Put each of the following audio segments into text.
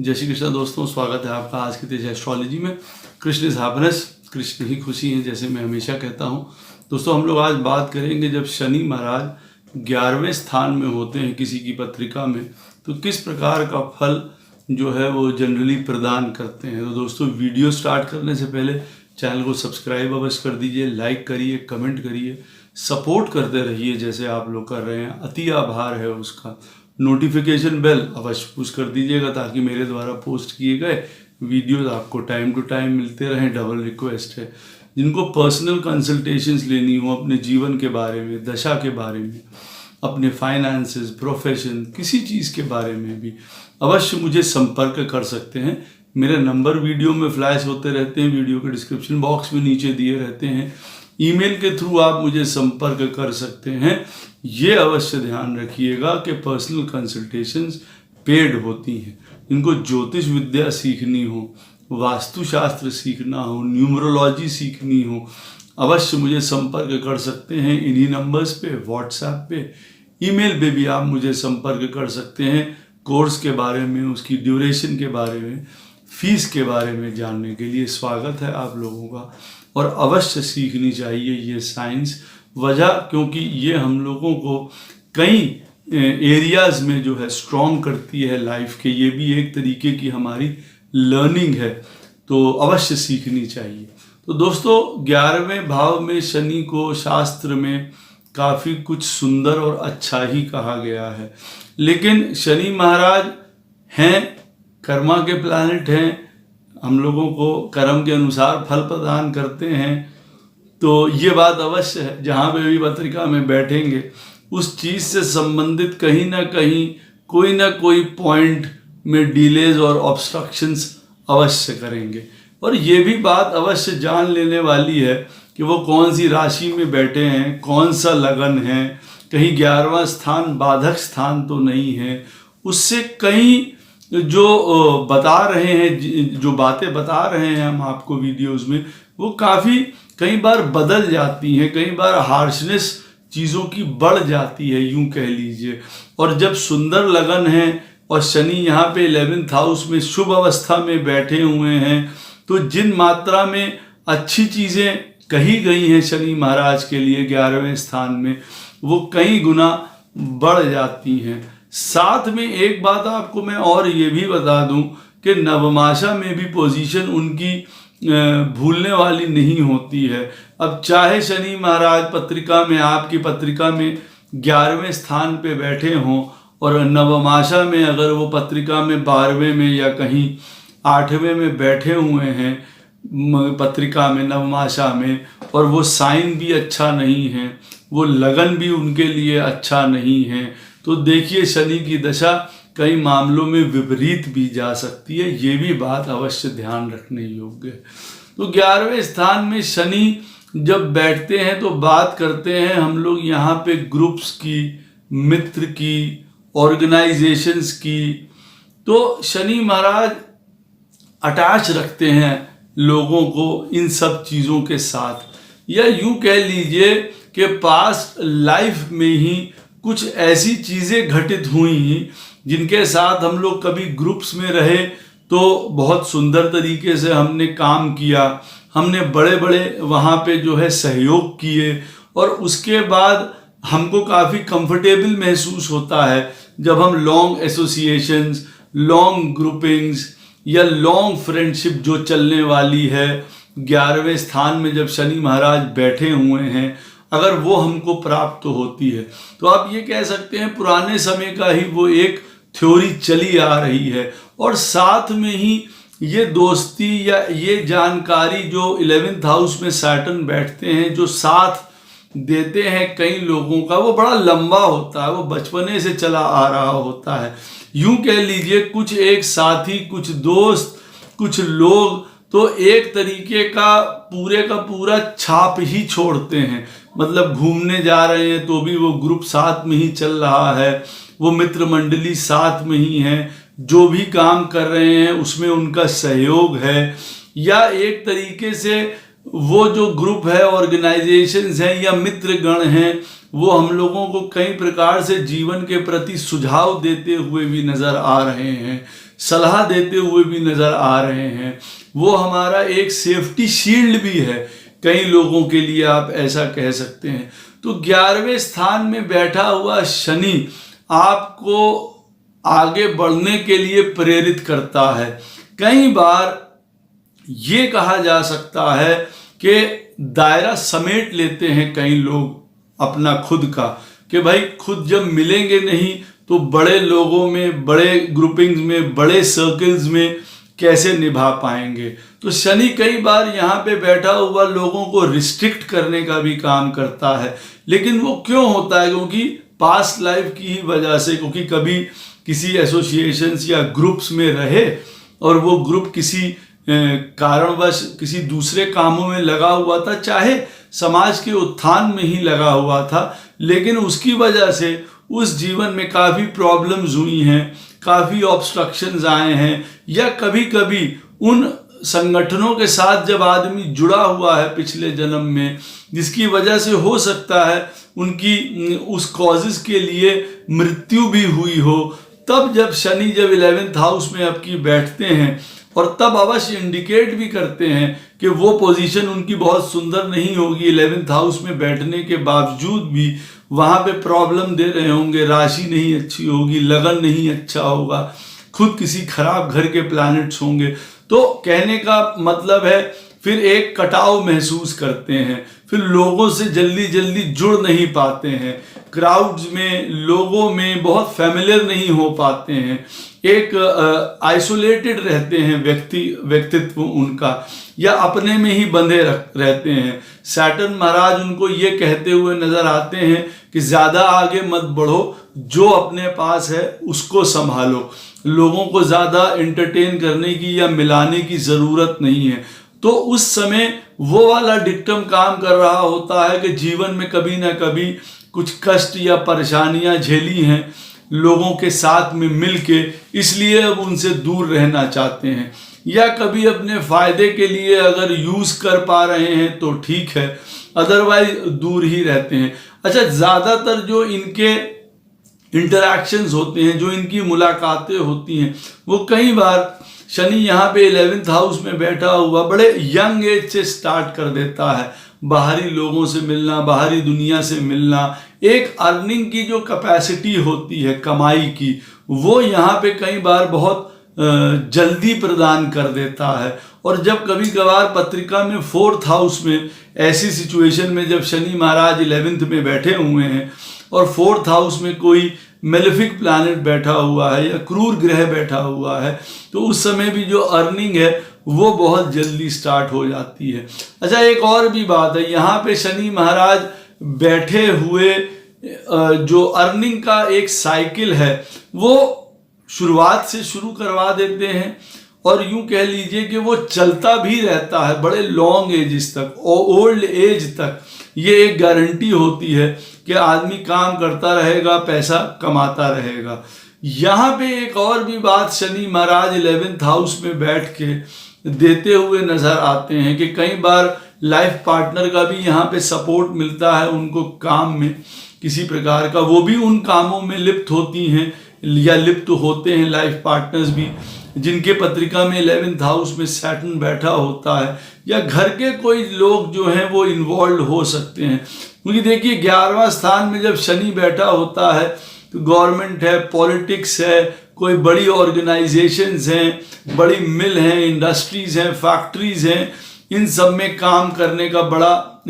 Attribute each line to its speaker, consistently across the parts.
Speaker 1: जय श्री कृष्ण दोस्तों, स्वागत है आपका आज की तेज एस्ट्रोलॉजी में। कृष्ण इज हैप्पीनेस, कृष्ण ही खुशी है, जैसे मैं हमेशा कहता हूँ। दोस्तों, हम लोग आज बात करेंगे जब शनि महाराज 11वें स्थान में होते हैं किसी की पत्रिका में, तो किस प्रकार का फल जो है वो जनरली प्रदान करते हैं। तो दोस्तों, वीडियो स्टार्ट करने से पहले चैनल को सब्सक्राइब अवश्य कर दीजिए, लाइक करिए, कमेंट करिए, सपोर्ट करते रहिए जैसे आप लोग कर रहे हैं, अति आभार है उसका। नोटिफिकेशन बेल अवश्य पुश कर दीजिएगा ताकि मेरे द्वारा पोस्ट किए गए वीडियोस आपको टाइम टू टाइम मिलते रहें। डबल रिक्वेस्ट है, जिनको पर्सनल कंसल्टेशंस लेनी हो अपने जीवन के बारे में, दशा के बारे में, अपने फाइनेंसेस, प्रोफेशन, किसी चीज़ के बारे में भी अवश्य मुझे संपर्क कर सकते हैं। मेरे नंबर वीडियो में फ्लैश होते रहते हैं, वीडियो के डिस्क्रिप्शन बॉक्स में नीचे दिए रहते हैं। ईमेल के थ्रू आप मुझे संपर्क कर सकते हैं। ये अवश्य ध्यान रखिएगा कि पर्सनल कंसल्टेशंस पेड होती हैं। इनको ज्योतिष विद्या सीखनी हो, वास्तुशास्त्र सीखना हो, न्यूमरोलॉजी सीखनी हो, अवश्य मुझे संपर्क कर सकते हैं इन्हीं नंबर्स पे, व्हाट्सएप पे, ईमेल पे भी आप मुझे संपर्क कर सकते हैं। कोर्स के बारे में, उसकी ड्यूरेशन के बारे में, फीस के बारे में जानने के लिए स्वागत है आप लोगों का। और अवश्य सीखनी चाहिए ये साइंस, वजह क्योंकि ये हम लोगों को कई एरियाज़ में जो है स्ट्रॉन्ग करती है लाइफ के। ये भी एक तरीके की हमारी लर्निंग है, तो अवश्य सीखनी चाहिए। तो दोस्तों, 11वें भाव में शनि को शास्त्र में काफ़ी कुछ सुंदर और अच्छा ही कहा गया है। लेकिन शनि महाराज हैं, कर्मा के प्लैनेट हैं, हम लोगों को कर्म के अनुसार फल प्रदान करते हैं। तो ये बात अवश्य है, जहाँ पे भी पत्रिका में बैठेंगे उस चीज़ से संबंधित कहीं ना कोई पॉइंट में डिलेज और ऑब्स्ट्रक्शंस अवश्य करेंगे। और ये भी बात अवश्य जान लेने वाली है कि वो कौन सी राशि में बैठे हैं, कौन सा लगन है, कहीं 11वां स्थान बाधक स्थान तो नहीं है। उससे कहीं जो बता रहे हैं, जो बातें बता रहे हैं हम आपको वीडियोस में, वो काफ़ी कई बार बदल जाती हैं, कई बार हार्शनेस चीज़ों की बढ़ जाती है, यूं कह लीजिए। और जब सुंदर लगन है और शनि यहाँ पे 11th हाउस में शुभ अवस्था में बैठे हुए हैं, तो जिन मात्रा में अच्छी चीज़ें कही गई हैं शनि महाराज के लिए 11वें स्थान में, वो कई गुना बढ़ जाती हैं। साथ में एक बात आपको मैं और ये भी बता दूं कि नवमाशा में भी पोजीशन उनकी भूलने वाली नहीं होती है। अब चाहे शनि महाराज पत्रिका में, आपकी पत्रिका में 11वें स्थान पे बैठे हों और नवमाशा में अगर वो पत्रिका में 12वें में या कहीं 8वें में बैठे हुए हैं पत्रिका में, नवमाशा में, और वो साइन भी अच्छा नहीं है, वो लगन भी उनके लिए अच्छा नहीं है, तो देखिए शनि की दशा कई मामलों में विपरीत भी जा सकती है। ये भी बात अवश्य ध्यान रखने योग्य है। तो 11वें स्थान में शनि जब बैठते हैं तो बात करते हैं हम लोग यहाँ पे ग्रुप्स की, मित्र की, ऑर्गेनाइजेशंस की। तो शनि महाराज अटैच रखते हैं लोगों को इन सब चीज़ों के साथ, या यूं कह लीजिए कि पास्ट लाइफ में ही कुछ ऐसी चीज़ें घटित हुई जिनके साथ हम लोग कभी ग्रुप्स में रहे तो बहुत सुंदर तरीके से हमने काम किया, हमने बड़े बड़े वहाँ पे जो है सहयोग किए, और उसके बाद हमको काफ़ी कंफर्टेबल महसूस होता है जब हम लॉन्ग एसोसिएशंस, लॉन्ग ग्रुपिंग्स या लॉन्ग फ्रेंडशिप जो चलने वाली है 11वें स्थान में जब शनि महाराज बैठे हुए हैं, अगर वो हमको प्राप्त होती है, तो आप ये कह सकते हैं पुराने समय का ही वो एक थ्योरी चली आ रही है। और साथ में ही ये दोस्ती या ये जानकारी जो 11th हाउस में सैटर्न बैठते हैं, जो साथ देते हैं कई लोगों का, वो बड़ा लंबा होता है, वो बचपने से चला आ रहा होता है। यूं कह लीजिए कुछ एक साथी, कुछ दोस्त, कुछ लोग तो एक तरीके का पूरा छाप ही छोड़ते हैं। मतलब घूमने जा रहे हैं तो भी वो ग्रुप साथ में ही चल रहा है, वो मित्र मंडली साथ में ही है, जो भी काम कर रहे हैं उसमें उनका सहयोग है, या एक तरीके से वो जो ग्रुप है, ऑर्गेनाइजेशंस हैं या मित्र गण हैं, वो हम लोगों को कई प्रकार से जीवन के प्रति सुझाव देते हुए भी नजर आ रहे हैं। सलाह देते हुए भी नजर आ रहे हैं। वो हमारा एक सेफ्टी शील्ड भी है कई लोगों के लिए, आप ऐसा कह सकते हैं। तो 11वें स्थान में बैठा हुआ शनि आपको आगे बढ़ने के लिए प्रेरित करता है। कई बार ये कहा जा सकता है कि दायरा समेट लेते हैं कई लोग अपना खुद का, कि भाई खुद जब मिलेंगे नहीं तो बड़े लोगों में, बड़े ग्रुपिंग्स में, बड़े सर्कल्स में कैसे निभा पाएंगे। तो शनि कई बार यहाँ पे बैठा हुआ लोगों को रिस्ट्रिक्ट करने का भी काम करता है। लेकिन वो क्यों होता है? क्योंकि पास्ट लाइफ की ही वजह से, क्योंकि कभी किसी एसोसिएशंस या ग्रुप्स में रहे और वो ग्रुप किसी कारणवश किसी दूसरे कामों में लगा हुआ था, चाहे समाज के उत्थान में ही लगा हुआ था, लेकिन उसकी वजह से उस जीवन में काफ़ी प्रॉब्लम्स हुई हैं, काफ़ी ऑब्स्ट्रक्शंस आए हैं, या कभी कभी उन संगठनों के साथ जब आदमी जुड़ा हुआ है पिछले जन्म में, जिसकी वजह से हो सकता है उनकी उस कॉजेस के लिए मृत्यु भी हुई हो, तब जब शनि जब 11th हाउस में आपकी बैठते हैं और तब अवश्य इंडिकेट भी करते हैं कि वो पोजीशन उनकी बहुत सुंदर नहीं होगी। 11th हाउस में बैठने के बावजूद भी वहाँ पे प्रॉब्लम दे रहे होंगे, राशि नहीं अच्छी होगी, लगन नहीं अच्छा होगा, खुद किसी खराब घर के प्लैनेट्स होंगे। तो कहने का मतलब है फिर एक कटाव महसूस करते हैं, फिर लोगों से जल्दी जल्दी जुड़ नहीं पाते हैं, क्राउड्स में, लोगों में बहुत फैमिलियर नहीं हो पाते हैं, एक आइसोलेटेड रहते हैं व्यक्तित्व उनका, या अपने में ही बंधे रहते हैं। सैटर्न महाराज उनको ये कहते हुए नजर आते हैं कि ज़्यादा आगे मत बढ़ो, जो अपने पास है उसको संभालो, लोगों को ज़्यादा एंटरटेन करने की या मिलाने की ज़रूरत नहीं है। तो उस समय वो वाला डिक्टम काम कर रहा होता है कि जीवन में कभी ना कभी कुछ कष्ट या परेशानियां झेली हैं लोगों के साथ में मिलके, इसलिए अब उनसे दूर रहना चाहते हैं, या कभी अपने फायदे के लिए अगर यूज कर पा रहे हैं तो ठीक है, अदरवाइज दूर ही रहते हैं। अच्छा, ज्यादातर जो इनके इंटरैक्शंस होते हैं, जो इनकी मुलाकातें होती हैं, वो कई बार शनि यहाँ पे 11th हाउस में बैठा हुआ बड़े यंग एज से स्टार्ट कर देता है। बाहरी लोगों से मिलना, बाहरी दुनिया से मिलना, एक अर्निंग की जो कैपेसिटी होती है कमाई की, वो यहाँ पे कई बार बहुत जल्दी प्रदान कर देता है। और जब कभी कभार पत्रिका में 4th हाउस में ऐसी सिचुएशन में जब शनि महाराज 11th में बैठे हुए हैं और 4th हाउस में कोई मेलेफिक प्लैनेट बैठा हुआ है या क्रूर ग्रह बैठा हुआ है, तो उस समय भी जो अर्निंग है वो बहुत जल्दी स्टार्ट हो जाती है। अच्छा, एक और भी बात है, यहाँ पे शनि महाराज बैठे हुए जो अर्निंग का एक साइकिल है वो शुरुआत से शुरू करवा देते हैं, और यूं कह लीजिए कि वो चलता भी रहता है बड़े लॉन्ग एजेस तक, ओल्ड एज तक। ये एक गारंटी होती है कि आदमी काम करता रहेगा, पैसा कमाता रहेगा। यहाँ पे एक और भी बात शनि महाराज 11th हाउस में बैठ के देते हुए नजर आते हैं कि कई बार लाइफ पार्टनर का भी यहाँ पे सपोर्ट मिलता है उनको काम में किसी प्रकार का, वो भी उन कामों में लिप्त होती हैं या लिप्त होते हैं लाइफ पार्टनर्स भी, जिनके पत्रिका में 11th हाउस में सैटर्न बैठा होता है, या घर के कोई लोग जो हैं वो इन्वॉल्व हो सकते हैं। क्योंकि देखिए 11वां स्थान में जब शनि बैठा होता है तो गवर्नमेंट है, पॉलिटिक्स है, कोई बड़ी ऑर्गेनाइजेशंस हैं, बड़ी मिल हैं, इंडस्ट्रीज हैं, फैक्ट्रीज हैं, इन सब में काम करने का बड़ा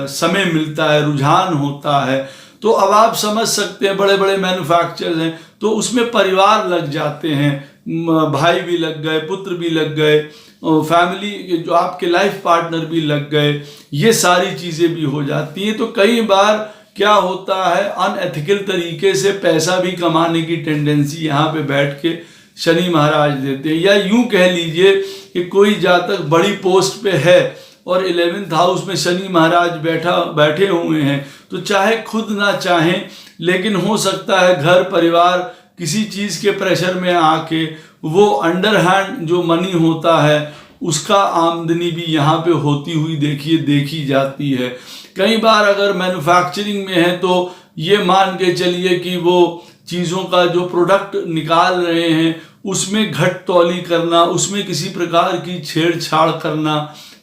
Speaker 1: समय मिलता है, रुझान होता है। तो अब आप समझ सकते हैं बड़े बड़े मैन्युफैक्चरर्स हैं तो उसमें परिवार लग जाते हैं, भाई भी लग गए, पुत्र भी लग गए, फैमिली जो आपके लाइफ पार्टनर भी लग गए, ये सारी चीज़ें भी हो जाती हैं। तो कई बार क्या होता है, अनएथिकल तरीके से पैसा भी कमाने की टेंडेंसी यहाँ पे बैठ के शनि महाराज देते हैं। या यूं कह लीजिए कि कोई जातक बड़ी पोस्ट पे है और 11th हाउस में शनि महाराज बैठे हुए हैं, तो चाहे खुद ना चाहें, लेकिन हो सकता है घर परिवार किसी चीज़ के प्रेशर में आके वो अंडरहैंड जो मनी होता है उसका आमदनी भी यहाँ पे होती हुई देखी जाती है। कई बार अगर मैन्युफैक्चरिंग में है तो ये मान के चलिए कि वो चीज़ों का जो प्रोडक्ट निकाल रहे हैं उसमें घट तौली करना, उसमें किसी प्रकार की छेड़छाड़ करना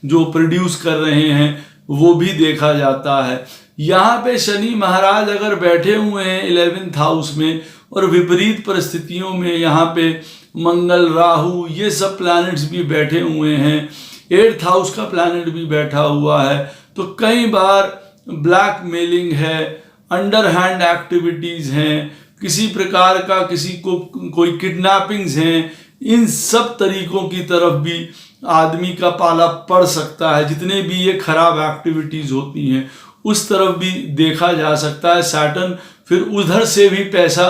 Speaker 1: जो प्रोड्यूस कर रहे हैं वो भी देखा जाता है। यहाँ पे शनि महाराज अगर बैठे हुए हैं 11th हाउस में और विपरीत परिस्थितियों में यहाँ पे मंगल, राहु, ये सब प्लैनेट्स भी बैठे हुए हैं, 8th हाउस का प्लैनेट भी बैठा हुआ है, तो कई बार ब्लैकमेलिंग है, अंडरहैंड एक्टिविटीज़ हैं, किसी प्रकार का किसी को कोई किडनैपिंग्स हैं, इन सब तरीकों की तरफ भी आदमी का पाला पड़ सकता है। जितने भी ये खराब एक्टिविटीज़ होती हैं उस तरफ भी देखा जा सकता है। सैटर्न फिर उधर से भी पैसा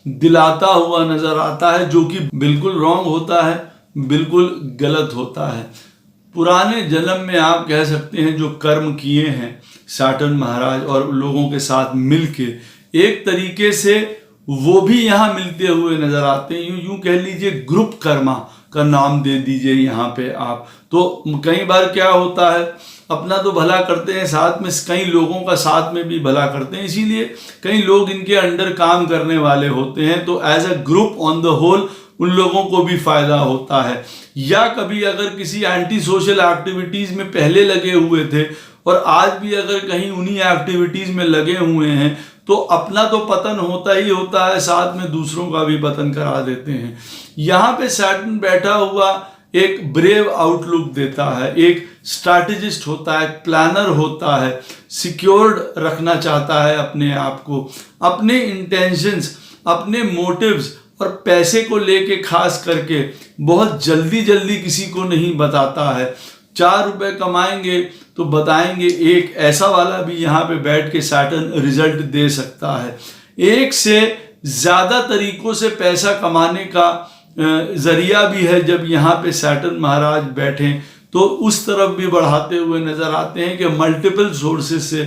Speaker 1: दिलाता हुआ नजर आता है, जो कि बिल्कुल रॉन्ग होता है, बिल्कुल गलत होता है। पुराने जन्म में आप कह सकते हैं जो कर्म किए हैं सैटर्न महाराज और लोगों के साथ मिलके, एक तरीके से वो भी यहाँ मिलते हुए नजर आते हैं। यूं कह लीजिए ग्रुप कर्मा का नाम दे दीजिए यहाँ पे आप। तो कई बार क्या होता है, अपना तो भला करते हैं, साथ में कई लोगों का साथ में भी भला करते हैं, इसीलिए कई लोग इनके अंडर काम करने वाले होते हैं, तो as a group on the whole उन लोगों को भी फायदा होता है। या कभी अगर किसी एंटी सोशल एक्टिविटीज में पहले लगे हुए थे और आज भी अगर कहीं उन्हीं एक्टिविटीज में लगे हुए हैं, तो अपना तो पतन होता ही होता है, साथ में दूसरों का भी पतन करा देते हैं। यहाँ पे सैटर्न बैठा हुआ एक ब्रेव आउटलुक देता है, एक स्ट्रैटेजिस्ट होता है, प्लानर होता है, सिक्योर्ड रखना चाहता है अपने आप को, अपने इंटेंशंस, अपने मोटिव्स और पैसे को लेके खास करके बहुत जल्दी जल्दी किसी को नहीं बताता है। 4 रुपए कमाएंगे तो बताएंगे, एक ऐसा वाला भी यहाँ पे बैठ के सैटर्न रिजल्ट दे सकता है। एक से ज्यादा तरीकों से पैसा कमाने का जरिया भी है जब यहाँ पे सैटर्न महाराज बैठे, तो उस तरफ भी बढ़ाते हुए नजर आते हैं कि मल्टीपल सोर्सेज से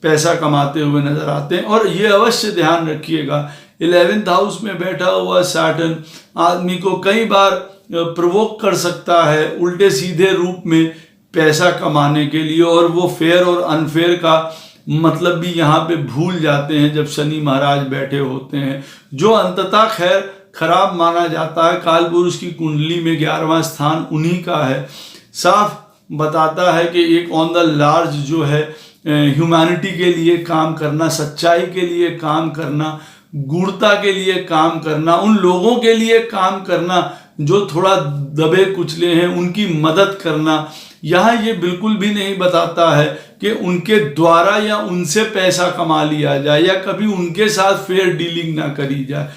Speaker 1: पैसा कमाते हुए नजर आते हैं। और ये अवश्य ध्यान रखिएगा, 11th हाउस में बैठा हुआ सैटर्न आदमी को कई बार प्रोवोक कर सकता है उल्टे सीधे रूप में पैसा कमाने के लिए, और वो फेयर और अनफेयर का मतलब भी यहाँ पे भूल जाते हैं जब शनि महाराज बैठे होते हैं, जो अंततः खैर खराब माना जाता है। काल पुरुष की कुंडली में 11वां स्थान उन्हीं का है। साफ बताता है कि एक ऑन द लार्ज जो है ह्यूमैनिटी के लिए काम करना, सच्चाई के लिए काम करना, गूढ़ता के लिए काम करना, उन लोगों के लिए काम करना जो थोड़ा दबे कुचले हैं, उनकी मदद करना। यहाँ ये बिल्कुल भी नहीं बताता है कि उनके द्वारा या उनसे पैसा कमा लिया जाए या कभी उनके साथ फेयर डीलिंग ना करी जाए।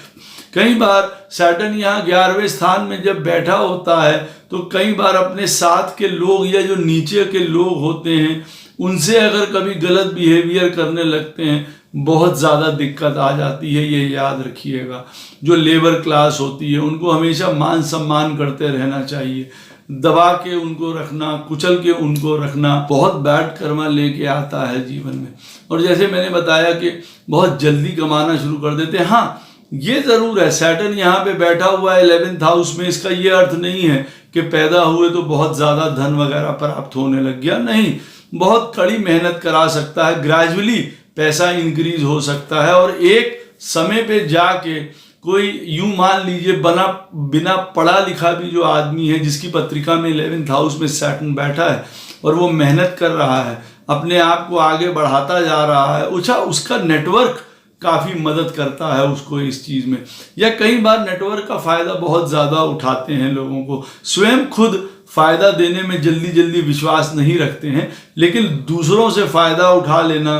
Speaker 1: कई बार सैटर्न यहाँ 11वें स्थान में जब बैठा होता है तो कई बार अपने साथ के लोग या जो नीचे के लोग होते हैं उनसे अगर कभी गलत बिहेवियर करने लगते हैं, बहुत ज़्यादा दिक्कत आ जाती है। ये याद रखिएगा, जो लेबर क्लास होती है उनको हमेशा मान सम्मान करते रहना चाहिए, दबा के उनको रखना, कुचल के उनको रखना बहुत बैड कर्मा लेके आता है जीवन में। और जैसे मैंने बताया कि बहुत जल्दी कमाना शुरू कर देते हैं। हाँ, ये ज़रूर है, सैटर्न यहाँ पे बैठा हुआ है 11th हाउस में, इसका ये अर्थ नहीं है कि पैदा हुए तो बहुत ज़्यादा धन वगैरह प्राप्त होने लग गया, नहीं, बहुत कड़ी मेहनत करा सकता है, ग्रेजुअली पैसा इंक्रीज हो सकता है। और एक समय पे जाके कोई यूं मान लीजिए बिना पढ़ा लिखा भी जो आदमी है, जिसकी पत्रिका में 11th हाउस में सैटर्न बैठा है और वो मेहनत कर रहा है, अपने आप को आगे बढ़ाता जा रहा है, उसका नेटवर्क काफ़ी मदद करता है उसको इस चीज़ में। या कई बार नेटवर्क का फ़ायदा बहुत ज़्यादा उठाते हैं लोगों को, स्वयं खुद फ़ायदा देने में जल्दी जल्दी विश्वास नहीं रखते हैं, लेकिन दूसरों से फ़ायदा उठा लेना,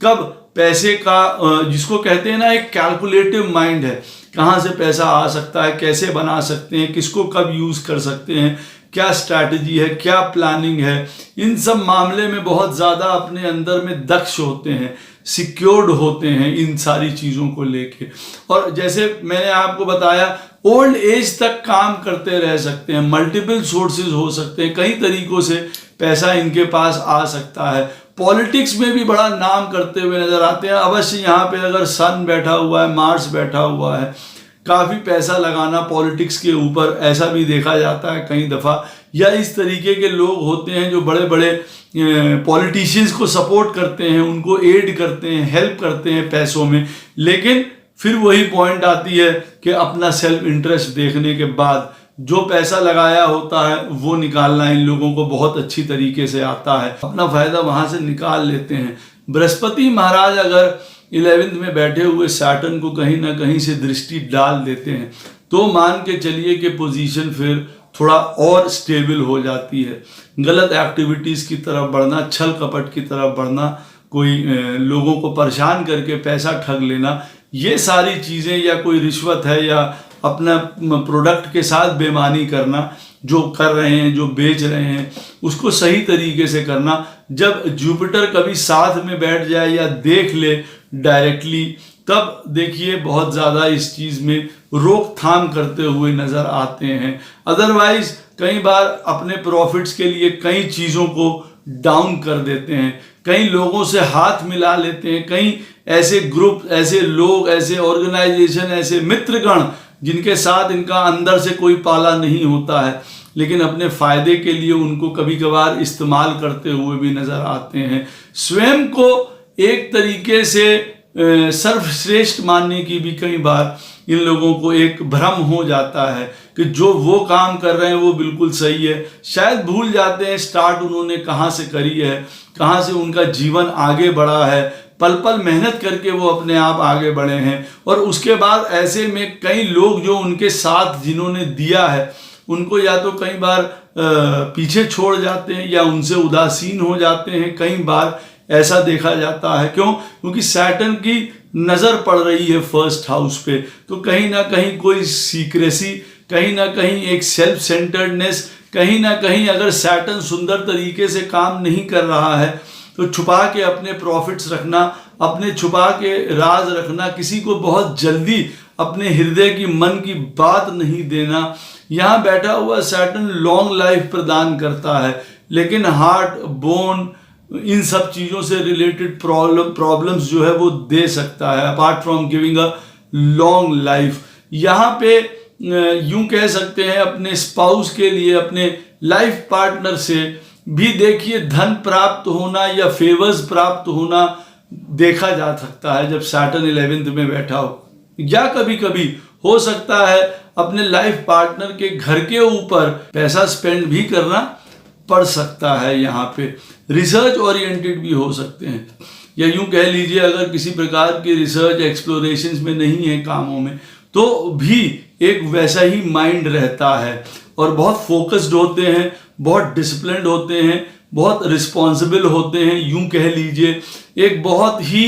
Speaker 1: कब पैसे का जिसको कहते हैं ना, एक कैलकुलेटिव माइंड है, कहाँ से पैसा आ सकता है, कैसे बना सकते हैं, किसको कब यूज़ कर सकते हैं, क्या स्ट्रैटेजी है, क्या प्लानिंग है, इन सब मामले में बहुत ज़्यादा अपने अंदर में दक्ष होते हैं, सिक्योर्ड होते हैं इन सारी चीज़ों को लेके। और जैसे मैंने आपको बताया, ओल्ड एज तक काम करते रह सकते हैं, मल्टीपल सोर्सेज हो सकते हैं, कई तरीकों से पैसा इनके पास आ सकता है। पॉलिटिक्स में भी बड़ा नाम करते हुए नजर आते हैं। अवश्य यहाँ पे अगर सन बैठा हुआ है, मार्स बैठा हुआ है, काफ़ी पैसा लगाना पॉलिटिक्स के ऊपर, ऐसा भी देखा जाता है कई दफ़ा। या इस तरीके के लोग होते हैं जो बड़े बड़े पॉलिटिशियंस को सपोर्ट करते हैं, उनको एड करते हैं, हेल्प करते हैं पैसों में, लेकिन फिर वही पॉइंट आती है कि अपना सेल्फ इंटरेस्ट देखने के बाद जो पैसा लगाया होता है वो निकालना इन लोगों को बहुत अच्छी तरीके से आता है, अपना फायदा वहां से निकाल लेते हैं। बृहस्पति महाराज अगर 11th में बैठे हुए सैटर्न को कहीं ना कहीं से दृष्टि डाल देते हैं तो मान के चलिए कि पोजीशन फिर थोड़ा और स्टेबल हो जाती है। गलत एक्टिविटीज़ की तरफ बढ़ना, छल कपट की तरफ बढ़ना, कोई लोगों को परेशान करके पैसा ठग लेना, ये सारी चीज़ें, या कोई रिश्वत है या अपना प्रोडक्ट के साथ बेईमानी करना, जो कर रहे हैं, जो बेच रहे हैं, उसको सही तरीके से करना। जब जुपिटर कभी साथ में बैठ जाए या देख ले डायरेक्टली, तब देखिए बहुत ज़्यादा इस चीज़ में रोकथाम करते हुए नज़र आते हैं। अदरवाइज कई बार अपने प्रॉफिट्स के लिए कई चीज़ों को डाउन कर देते हैं, कई लोगों से हाथ मिला लेते हैं, कई ऐसे ग्रुप, ऐसे लोग, ऐसे ऑर्गेनाइजेशन, ऐसे मित्रगण जिनके साथ इनका अंदर से कोई पाला नहीं होता है, लेकिन अपने फ़ायदे के लिए उनको कभी कभार इस्तेमाल करते हुए भी नज़र आते हैं। स्वयं को एक तरीके से सर्वश्रेष्ठ मानने की भी कई बार इन लोगों को एक भ्रम हो जाता है कि जो वो काम कर रहे हैं वो बिल्कुल सही है। शायद भूल जाते हैं स्टार्ट उन्होंने कहाँ से करी है, कहाँ से उनका जीवन आगे बढ़ा है, पल पल मेहनत करके वो अपने आप आगे बढ़े हैं। और उसके बाद ऐसे में कई लोग जो उनके साथ जिन्होंने दिया है उनको या तो कई बार पीछे छोड़ जाते हैं या उनसे उदासीन हो जाते हैं। कई बार ऐसा देखा जाता है। क्यों? क्योंकि सैटर्न की नज़र पड़ रही है फर्स्ट हाउस पे, तो कहीं ना कहीं कोई सीक्रेसी, कहीं ना कहीं एक सेल्फ सेंटर्डनेस, कहीं ना कहीं अगर सैटर्न सुंदर तरीके से काम नहीं कर रहा है तो छुपा के अपने प्रॉफिट्स रखना, अपने छुपा के राज रखना, किसी को बहुत जल्दी अपने हृदय की मन की बात नहीं देना। यहाँ बैठा हुआ सैटर्न लॉन्ग लाइफ प्रदान करता है, लेकिन हार्ट, बोन, इन सब चीज़ों से रिलेटेड प्रॉब्लम्स जो है वो दे सकता है, apart from giving a long life. यहाँ पे यूं कह सकते हैं अपने स्पाउस के लिए, अपने लाइफ पार्टनर से भी देखिए धन प्राप्त होना या फेवर्स प्राप्त होना देखा जा सकता है जब सैटर्न 11th में बैठा हो। या कभी कभी हो सकता है अपने लाइफ पार्टनर के घर के ऊपर पैसा स्पेंड भी करना पड़ सकता है। यहाँ पे रिसर्च ओरिएंटेड भी हो सकते हैं, या यूं कह लीजिए अगर किसी प्रकार की रिसर्च एक्सप्लोरेशंस में नहीं है कामों में, तो भी एक वैसा ही माइंड रहता है और बहुत फोकस्ड होते हैं, बहुत डिसिप्लिन्ड होते हैं, बहुत रिस्पॉन्सिबल होते हैं। यूं कह लीजिए एक बहुत ही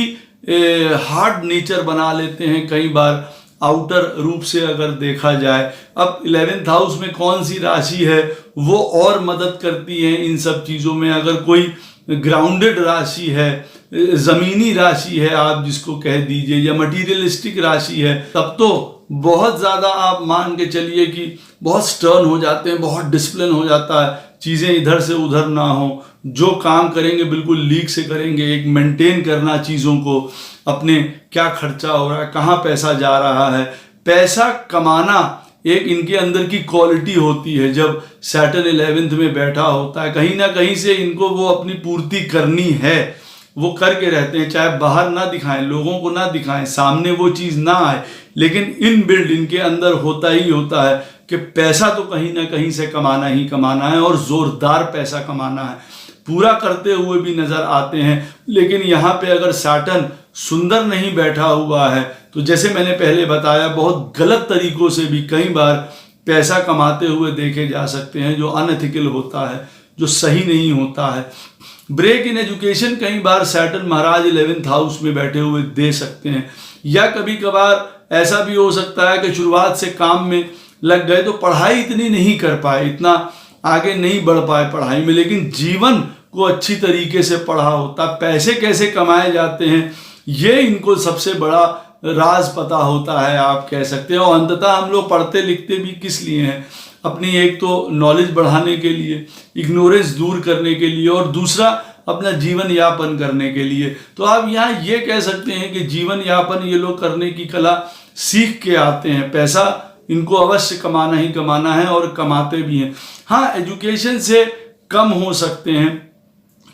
Speaker 1: हार्ड नेचर बना लेते हैं कई बार आउटर रूप से अगर देखा जाए। अब 11th हाउस में कौन सी राशि है वो और मदद करती है इन सब चीज़ों में। अगर कोई ग्राउंडेड राशि है, ज़मीनी राशि है आप जिसको कह दीजिए, या मटीरियलिस्टिक राशि है, तब तो बहुत ज़्यादा आप मान के चलिए कि बहुत स्टर्न हो जाते हैं, बहुत डिसिप्लिन हो जाता है, चीज़ें इधर से उधर ना हो, जो काम करेंगे बिल्कुल लीक से करेंगे। एक मेंटेन करना चीज़ों को, अपने क्या खर्चा हो रहा है, कहाँ पैसा जा रहा है, पैसा कमाना एक इनके अंदर की क्वालिटी होती है। जब सैटर्न 11th में बैठा होता है, कहीं ना कहीं से इनको वो अपनी पूर्ति करनी है, वो करके रहते हैं, चाहे बाहर ना दिखाएं, लोगों को ना दिखाएं, सामने वो चीज़ ना आए, लेकिन इन बिल्ड इनके अंदर होता ही होता है कि पैसा तो कहीं ना कहीं से कमाना ही कमाना है और ज़ोरदार पैसा कमाना है। पूरा करते हुए भी नज़र आते हैं। लेकिन यहाँ पे अगर सैटर्न सुंदर नहीं बैठा हुआ है तो जैसे मैंने पहले बताया बहुत गलत तरीकों से भी कई बार पैसा कमाते हुए देखे जा सकते हैं, जो अनएथिकल होता है, जो सही नहीं होता है। ब्रेक इन एजुकेशन कई बार सैटर्न महाराज 11th हाउस में बैठे हुए दे सकते हैं। या कभी कभार ऐसा भी हो सकता है कि शुरुआत से काम में लग गए तो पढ़ाई इतनी नहीं कर पाए, इतना आगे नहीं बढ़ पाए पढ़ाई में, लेकिन जीवन को अच्छी तरीके से पढ़ा होता, पैसे कैसे कमाए जाते हैं ये इनको सबसे बड़ा राज पता होता है, आप कह सकते हैं। और अंततः हम लोग पढ़ते लिखते भी किस लिए हैं? अपनी एक तो नॉलेज बढ़ाने के लिए, इग्नोरेंस दूर करने के लिए, और दूसरा अपना जीवन यापन करने के लिए। तो आप यहाँ ये कह सकते हैं कि जीवन यापन ये लोग करने की कला सीख के आते हैं। पैसा इनको अवश्य कमाना ही कमाना है और कमाते भी हैं। हाँ, एजुकेशन से कम हो सकते हैं,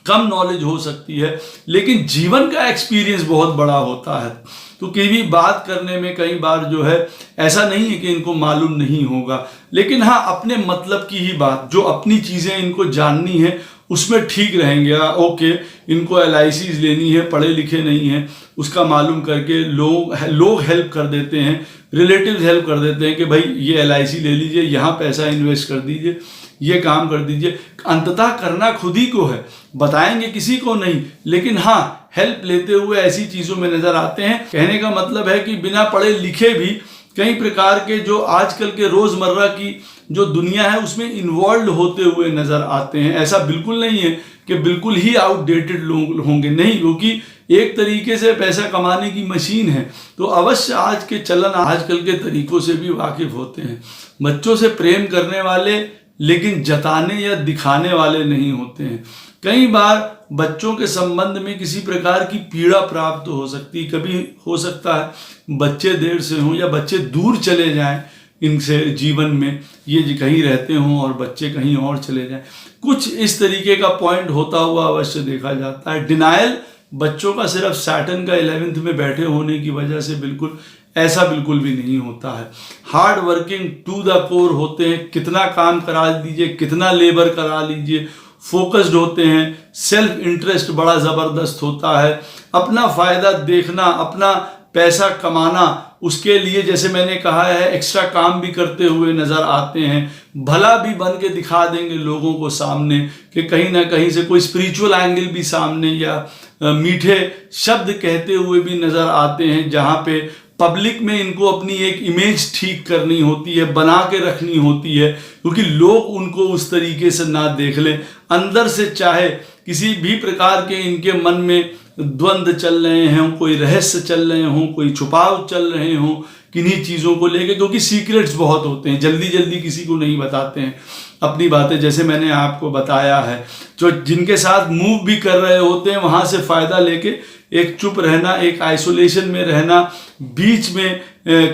Speaker 1: कम नॉलेज हो सकती है, लेकिन जीवन का एक्सपीरियंस बहुत बड़ा होता है। तो कभी बात करने में कई बार जो है ऐसा नहीं है कि इनको मालूम नहीं होगा, लेकिन हाँ अपने मतलब की ही बात, जो अपनी चीज़ें इनको जाननी है उसमें ठीक रहेंगे। ओके, इनको LICs लेनी है, पढ़े लिखे नहीं है, उसका मालूम करके लोग हेल्प कर देते हैं, रिलेटिव्स हेल्प कर देते हैं कि भाई ये LIC ले लीजिए, यहाँ पैसा इन्वेस्ट कर दीजिए, ये काम कर दीजिए। अंततः करना खुद ही को है, बताएंगे किसी को नहीं, लेकिन हाँ हेल्प लेते हुए ऐसी चीज़ों में नज़र आते हैं। कहने का मतलब है कि बिना पढ़े लिखे भी कई प्रकार के जो आजकल के रोज़मर्रा की जो दुनिया है उसमें इन्वॉल्व होते हुए नज़र आते हैं। ऐसा बिल्कुल नहीं है कि बिल्कुल ही आउटडेटेड लोग होंगे, नहीं, क्योंकि एक तरीके से पैसा कमाने की मशीन है, तो अवश्य आज के चलन आजकल के तरीकों से भी वाकिफ होते हैं। बच्चों से प्रेम करने वाले लेकिन जताने या दिखाने वाले नहीं होते हैं। कई बार बच्चों के संबंध में किसी प्रकार की पीड़ा प्राप्त हो सकती, कभी हो सकता है बच्चे देर से हों या बच्चे दूर चले जाएं इनसे जीवन में, ये कहीं रहते हों और बच्चे कहीं और चले जाएं, कुछ इस तरीके का पॉइंट होता हुआ अवश्य देखा जाता है। डिनायल बच्चों का सिर्फ सैटर्न का 11th में बैठे होने की वजह से बिल्कुल ऐसा बिल्कुल भी नहीं होता है। Hard working to the core होते हैं, कितना काम करा दीजिए, कितना लेबर करा लीजिए, फोकस्ड होते हैं, सेल्फ इंटरेस्ट बड़ा ज़बरदस्त होता है, अपना फ़ायदा देखना, अपना पैसा कमाना, उसके लिए जैसे मैंने कहा है एक्स्ट्रा काम भी करते हुए नज़र आते हैं, भला भी बन के दिखा देंगे लोगों को सामने कि कहीं ना कहीं से कोई स्पिरिचुअल एंगल भी सामने, या मीठे शब्द कहते हुए भी नज़र आते हैं, जहाँ पे पब्लिक में इनको अपनी एक इमेज ठीक करनी होती है, बना के रखनी होती है, क्योंकि लोग उनको उस तरीके से ना देख लें। अंदर से चाहे किसी भी प्रकार के इनके मन में द्वंद्व चल रहे हों, कोई रहस्य चल रहे हों, कोई छुपाव चल रहे हों किन्हीं चीज़ों को लेके, क्योंकि सीक्रेट्स बहुत होते हैं, जल्दी जल्दी किसी को नहीं बताते हैं अपनी बातें, जैसे मैंने आपको बताया है। जो जिनके साथ मूव भी कर रहे होते हैं वहाँ से फ़ायदा लेके एक चुप रहना, एक आइसोलेशन में रहना, बीच में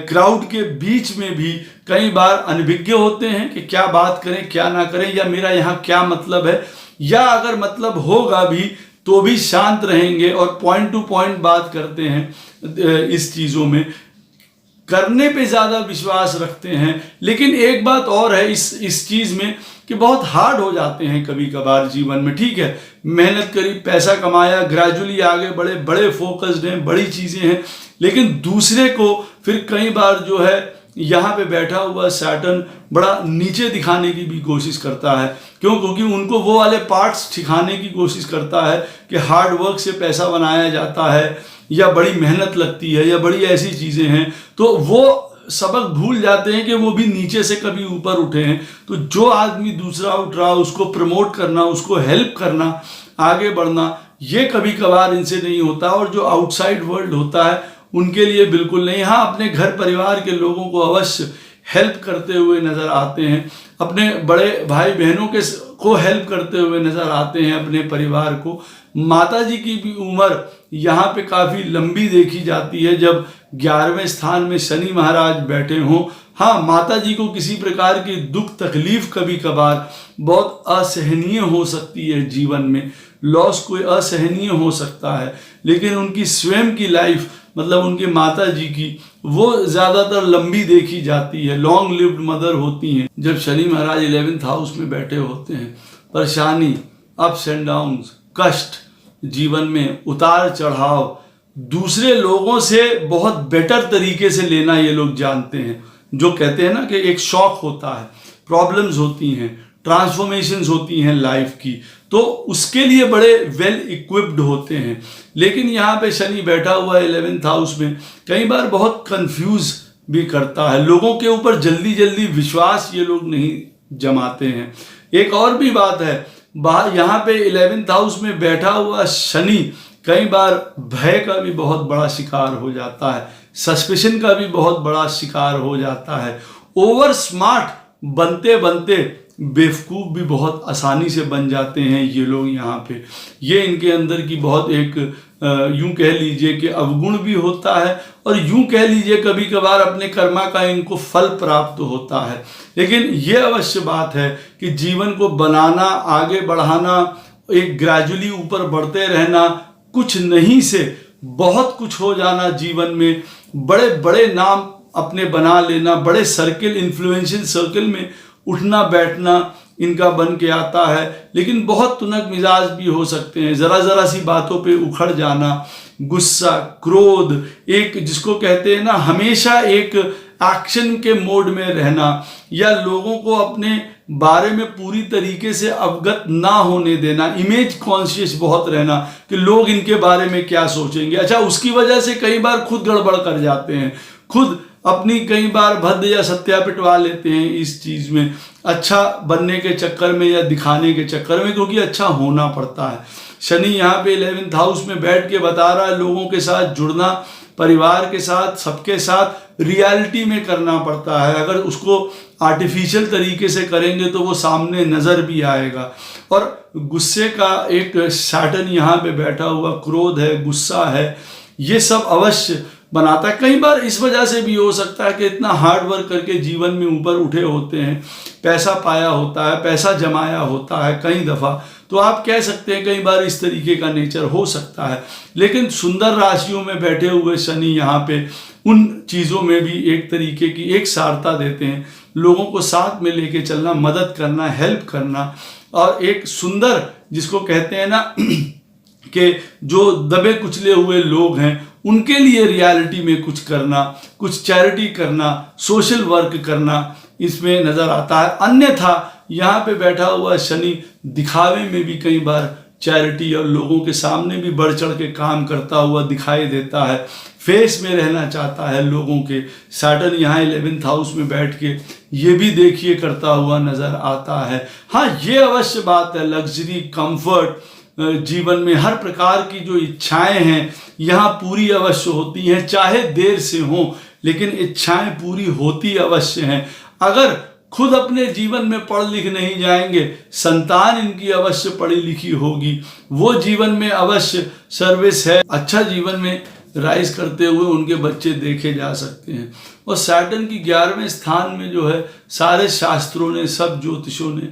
Speaker 1: क्राउड के बीच में भी कई बार अनभिज्ञ होते हैं कि क्या बात करें क्या ना करें, या मेरा यहाँ क्या मतलब है, या अगर मतलब होगा भी तो भी शांत रहेंगे और पॉइंट टू पॉइंट बात करते हैं। इस चीज़ों में करने पे ज़्यादा विश्वास रखते हैं। लेकिन एक बात और है इस चीज़ में कि बहुत हार्ड हो जाते हैं कभी कभार जीवन में। ठीक है, मेहनत करी, पैसा कमाया, ग्रेजुअली आगे बढ़े, बड़े फोकस्ड हैं, बड़ी चीज़ें हैं, लेकिन दूसरे को फिर कई बार जो है यहाँ पे बैठा हुआ सैटर्न बड़ा नीचे दिखाने की भी कोशिश करता है। क्यों? क्योंकि उनको वो वाले पार्ट्स सिखाने की कोशिश करता है कि हार्ड वर्क से पैसा बनाया जाता है, या बड़ी मेहनत लगती है, या बड़ी ऐसी चीज़ें हैं, तो वो सबक भूल जाते हैं कि वो भी नीचे से कभी ऊपर उठे हैं। तो जो आदमी दूसरा उठ रहा उसको प्रमोट करना, उसको हेल्प करना, आगे बढ़ना, ये कभी कभार इनसे नहीं होता। और जो आउटसाइड वर्ल्ड होता है उनके लिए बिल्कुल नहीं। हाँ, अपने घर परिवार के लोगों को अवश्य हेल्प करते हुए नज़र आते हैं, अपने बड़े भाई बहनों को हेल्प करते हुए नज़र आते हैं, अपने परिवार को। माता जी की भी उम्र यहाँ पे काफ़ी लंबी देखी जाती है जब 11वें स्थान में शनि महाराज बैठे हों। हाँ, माता जी को किसी प्रकार की दुख तकलीफ कभी कभार बहुत असहनीय हो सकती है, जीवन में लॉस कोई असहनीय हो सकता है, लेकिन उनकी स्वयं की लाइफ, मतलब उनकी माता जी की, वो ज़्यादातर लंबी देखी जाती है, लॉन्ग लिव्ड मदर होती हैं। जब शनि महाराज 11th हाउस में बैठे होते हैं, परेशानी, अप्स एंड डाउन्स, कष्ट, जीवन में उतार चढ़ाव, दूसरे लोगों से बहुत बेटर तरीके से लेना ये लोग जानते हैं। जो कहते हैं ना कि एक शॉक होता है, प्रॉब्लम्स होती हैं, ट्रांसफॉर्मेशंस होती हैं लाइफ की, तो उसके लिए बड़े वेल इक्विप्ड होते हैं। लेकिन यहाँ पे शनि बैठा हुआ 11th हाउस में कई बार बहुत कंफ्यूज भी करता है, लोगों के ऊपर जल्दी जल्दी विश्वास ये लोग नहीं जमाते हैं। एक और भी बात है, यहाँ पे 11th हाउस में बैठा हुआ शनि कई बार भय का भी बहुत बड़ा शिकार हो जाता है, सस्पेशन का भी बहुत बड़ा शिकार हो जाता है। ओवर स्मार्ट बनते बनते बेवकूफ़ भी बहुत आसानी से बन जाते हैं ये लोग यहाँ पे। ये इनके अंदर की बहुत एक यूं कह लीजिए कि अवगुण भी होता है, और यूं कह लीजिए कभी कभार अपने कर्मा का इनको फल प्राप्त होता है। लेकिन ये अवश्य बात है कि जीवन को बनाना, आगे बढ़ाना, एक ग्रेजुअली ऊपर बढ़ते रहना, कुछ नहीं से बहुत कुछ हो जाना जीवन में, बड़े बड़े नाम अपने बना लेना, बड़े सर्किल, इन्फ्लुएंशियल सर्किल में उठना बैठना इनका बन के आता है। लेकिन बहुत तुनक मिजाज भी हो सकते हैं, ज़रा ज़रा सी बातों पे उखड़ जाना, गुस्सा, क्रोध, एक जिसको कहते हैं ना हमेशा एक एक्शन के मोड में रहना, या लोगों को अपने बारे में पूरी तरीके से अवगत ना होने देना, इमेज कॉन्शियस बहुत रहना कि लोग इनके बारे में क्या सोचेंगे। अच्छा, उसकी वजह से कई बार खुद गड़बड़ कर जाते हैं, खुद अपनी कई बार भद्द या सत्या पिटवा लेते हैं इस चीज़ में, अच्छा बनने के चक्कर में या दिखाने के चक्कर में, क्योंकि अच्छा होना पड़ता है। शनि यहाँ पे 11th हाउस में बैठ के बता रहा है लोगों के साथ जुड़ना, परिवार के साथ, सबके साथ रियलिटी में करना पड़ता है। अगर उसको आर्टिफिशियल तरीके से करेंगे तो वो सामने नज़र भी आएगा। और गुस्से का एक सैटर्न यहाँ पे बैठा हुआ, क्रोध है, गुस्सा है, ये सब अवश्य बनाता है। कई बार इस वजह से भी हो सकता है कि इतना हार्ड वर्क करके जीवन में ऊपर उठे होते हैं, पैसा पाया होता है, पैसा जमाया होता है कई दफ़ा, तो आप कह सकते हैं कई बार इस तरीके का नेचर हो सकता है। लेकिन सुंदर राशियों में बैठे हुए शनि यहाँ पे उन चीज़ों में भी एक तरीके की एक सारता देते हैं, लोगों को साथ में लेके चलना, मदद करना, हेल्प करना, और एक सुंदर जिसको कहते हैं ना कि जो दबे कुचले हुए लोग हैं उनके लिए रियलिटी में कुछ करना, कुछ चैरिटी करना, सोशल वर्क करना, इसमें नज़र आता है। अन्यथा यहाँ पे बैठा हुआ शनि दिखावे में भी कई बार चैरिटी और लोगों के सामने भी बढ़ चढ़ के काम करता हुआ दिखाई देता है, फेस में रहना चाहता है लोगों के। सैटर्न यहाँ 11th हाउस में बैठ के ये भी देखिए करता हुआ नज़र आता है। हाँ, ये अवश्य बात है, लग्जरी, कंफर्ट, जीवन में हर प्रकार की जो इच्छाएं हैं यहाँ पूरी अवश्य होती हैं, चाहे देर से हों, लेकिन इच्छाएं पूरी होती अवश्य हैं। अगर खुद अपने जीवन में पढ़ लिख नहीं जाएंगे, संतान इनकी अवश्य पढ़ी लिखी होगी, वो जीवन में अवश्य सर्विस है, अच्छा जीवन में राइज करते हुए उनके बच्चे देखे जा सकते हैं। और सैटर्न की 11वें स्थान में जो है, सारे शास्त्रों ने, सब ज्योतिषों ने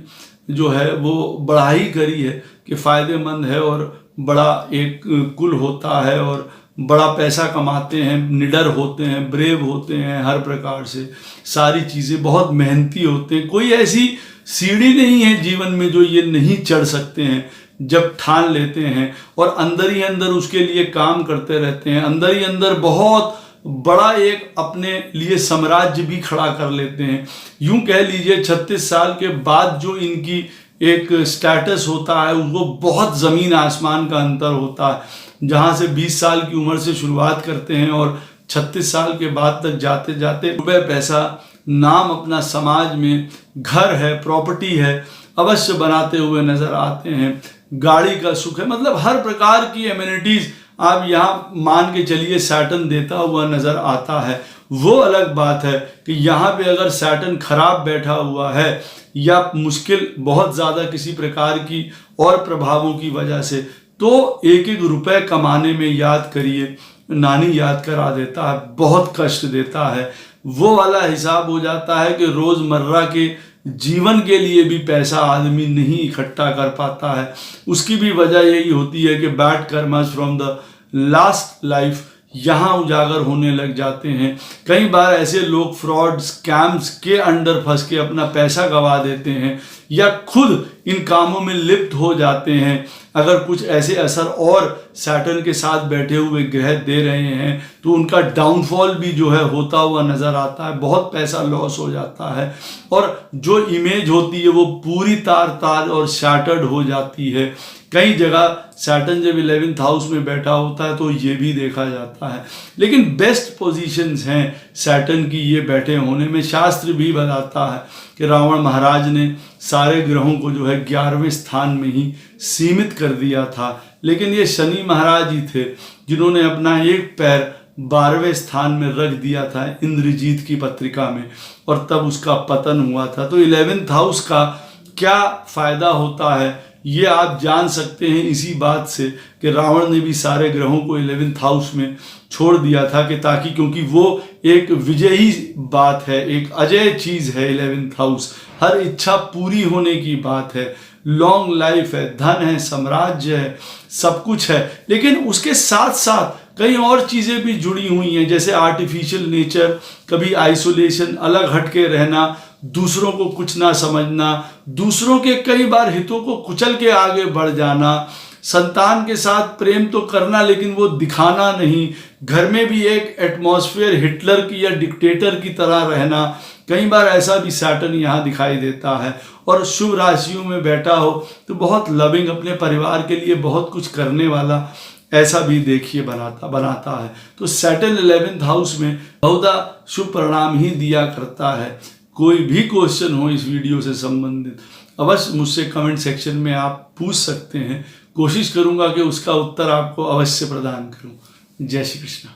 Speaker 1: जो है वो बढ़ाई करी है कि फ़ायदेमंद है और बड़ा एक कुल होता है और बड़ा पैसा कमाते हैं, निडर होते हैं, ब्रेव होते हैं, हर प्रकार से सारी चीज़ें, बहुत मेहनती होते हैं। कोई ऐसी सीढ़ी नहीं है जीवन में जो ये नहीं चढ़ सकते हैं जब ठान लेते हैं, और अंदर ही अंदर उसके लिए काम करते रहते हैं, अंदर ही अंदर बहुत बड़ा एक अपने लिए साम्राज्य भी खड़ा कर लेते हैं। यूं कह लीजिए 36 साल के बाद जो इनकी एक स्टेटस होता है वो बहुत ज़मीन आसमान का अंतर होता है। जहां से 20 साल की उम्र से शुरुआत करते हैं और 36 साल के बाद तक जाते जाते रुपये, पैसा, नाम अपना समाज में, घर है, प्रॉपर्टी है, अवश्य बनाते हुए नज़र आते हैं। गाड़ी का सुख है, मतलब हर प्रकार की एमिनिटीज़ आप यहाँ मान के चलिए सैटर्न देता हुआ नज़र आता है। वो अलग बात है कि यहाँ पे अगर सैटर्न खराब बैठा हुआ है या मुश्किल बहुत ज़्यादा किसी प्रकार की और प्रभावों की वजह से, तो एक एक रुपए कमाने में याद करिए, नानी याद करा देता है, बहुत कष्ट देता है। वो वाला हिसाब हो जाता है कि रोज़मर्रा के जीवन के लिए भी पैसा आदमी नहीं इकट्ठा कर पाता है। उसकी भी वजह यही होती है कि bad karmas from the last life यहाँ उजागर होने लग जाते हैं। कई बार ऐसे लोग फ्रॉड, स्कैम्स के अंडर फंस के अपना पैसा गंवा देते हैं या खुद इन कामों में लिप्त हो जाते हैं। अगर कुछ ऐसे असर और सैटर्न के साथ बैठे हुए ग्रह दे रहे हैं तो उनका डाउनफॉल भी जो है होता हुआ नज़र आता है, बहुत पैसा लॉस हो जाता है और जो इमेज होती है वो पूरी तार तार और शैटर्ड हो जाती है। कई जगह सैटर्न जब 11th हाउस में बैठा होता है तो ये भी देखा जाता है। लेकिन बेस्ट पोजीशंस हैं सैटर्न की ये बैठे होने में। शास्त्र भी बताता है कि रावण महाराज ने सारे ग्रहों को जो है 11वें स्थान में ही सीमित कर दिया था, लेकिन ये शनि महाराज ही थे जिन्होंने अपना एक पैर 12वें स्थान में रख दिया था इंद्रजीत की पत्रिका में और तब उसका पतन हुआ था। तो 11th हाउस का क्या फ़ायदा होता है ये आप जान सकते हैं इसी बात से कि रावण ने भी सारे ग्रहों को 11th हाउस में छोड़ दिया था कि ताकि, क्योंकि वो एक विजयी बात है, एक अजय चीज़ है 11th हाउस, हर इच्छा पूरी होने की बात है। लॉन्ग लाइफ है, धन है, साम्राज्य है, सब कुछ है, लेकिन उसके साथ साथ कई और चीज़ें भी जुड़ी हुई हैं, जैसे आर्टिफिशियल नेचर, कभी आइसोलेशन, अलग हटके रहना, दूसरों को कुछ ना समझना, दूसरों के कई बार हितों को कुचल के आगे बढ़ जाना, संतान के साथ प्रेम तो करना लेकिन वो दिखाना नहीं, घर में भी एक एटमॉस्फेयर हिटलर की या डिक्टेटर की तरह रहना, कई बार ऐसा भी सैटर्न यहाँ दिखाई देता है। और शुभ राशियों में बैठा हो तो बहुत लविंग, अपने परिवार के लिए बहुत कुछ करने वाला, ऐसा भी देखिए बनाता है। तो सैटर्न 11th हाउस में बहुधा शुभ परिणाम ही दिया करता है। कोई भी क्वेश्चन हो इस वीडियो से संबंधित अवश्य मुझसे कमेंट सेक्शन में आप पूछ सकते हैं। कोशिश करूंगा कि उसका उत्तर आपको अवश्य प्रदान करूं। जय श्री कृष्ण।